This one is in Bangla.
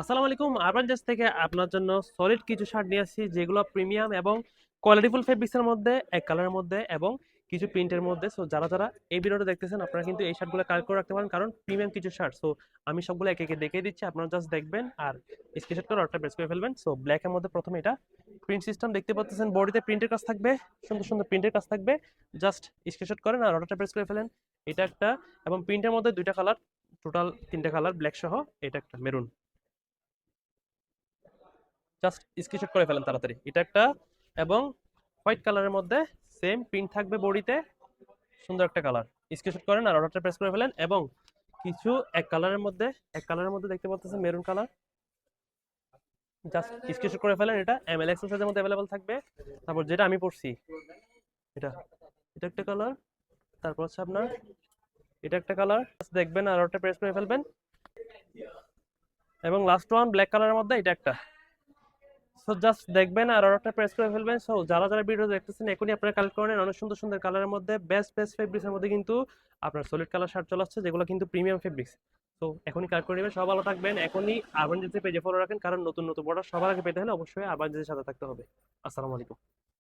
আসসালামু আলাইকুম। আরবান জাজ থেকে আপনার জন্য সলিড কিছু শার্ট নিয়ে আসছি, যেগুলো প্রিমিয়াম এবং কোয়ালিটিফুল ফেব্রিক্সের মধ্যে, এক কালারের মধ্যে এবং কিছু প্রিন্টের মধ্যে। সো যারা যারা এই ভিডিওটা দেখতেছেন, আপনারা কিন্তু এই শার্টগুলো কালেক্ট করে রাখতে পারেন, কারণ প্রিমিয়াম কিছু শার্ট। সো আমি সবগুলো একে একে দেখিয়ে দিচ্ছি, আপনারা জাস্ট দেখবেন আর স্ক্রিনশট করে অর্ডারটা প্লেস করে ফেলবেন। সো ব্ল্যাকের মধ্যে প্রথমে এটা প্রিন্ট সিস্টেম দেখতে পাচ্ছেন, বডিতে প্রিন্টের কাজ থাকবে, সুন্দর সুন্দর প্রিন্টের কাজ থাকবে। জাস্ট স্ক্রিনশট করেন আর অর্ডারটা প্লেস করে ফেলেন। এটা একটা, এবং প্রিন্টের মধ্যে দুইটা কালার, টোটাল তিনটা কালার ব্ল্যাক সহ। এটা একটা মেরুন, জাস্ট স্ক্রিনশট করে ফেলেন তাড়াতাড়ি। এটা একটা, এবং হোয়াইট কালারের মধ্যে সেম প্রিন্ট থাকবে বডিতে, সুন্দর একটা কালার। স্ক্রিনশট করেন আর অর্ডারটা প্রেস করে ফেলেন। এবং কিছু এক কালারের মধ্যে দেখতে পাচ্ছেন মেরুন কালার, জাস্ট স্ক্রিনশট করে ফেলেন। এটা এমএল এক্সেল সাইজের মধ্যে অ্যাভেলেবল থাকবে। তারপর যেটা আমি পড়ছি, এটা এটা একটা কালার। তারপর হচ্ছে আপনার এটা একটা কালার, দেখবেন আর অর্ডারটা প্রেস করে ফেলবেন। এবং লাস্ট ওয়ান ব্ল্যাক কালারের মধ্যে এটা একটা। সো জাস্ট দেখবেন আর অর্ডারটা প্রেস করে ফেলবেন। সো যারা যারা ভিডিও দেখতেছেন, এখনই আপনারা কালেক্ট করেন। অনেক সুন্দর সুন্দর কালারের মধ্যে, বেস্ট বেস্ট ফেব্রিক্সের মধ্যে কিন্তু আপনার সলিড কালার শার্ট চলে আসছে, যেগুলো কিন্তু প্রিমিয়াম ফেব্রিক্স। তো এখনই কালেক্ট করে নেবেন। সব ভালো থাকবেন। এখনই আরবান পেজে ফলো রাখেন, কারণ নতুন নতুন প্রোডাক্ট সবার আগে পেতে হলে অবশ্যই আরবান সাথে থাকতে হবে। আসসালামু আলাইকুম।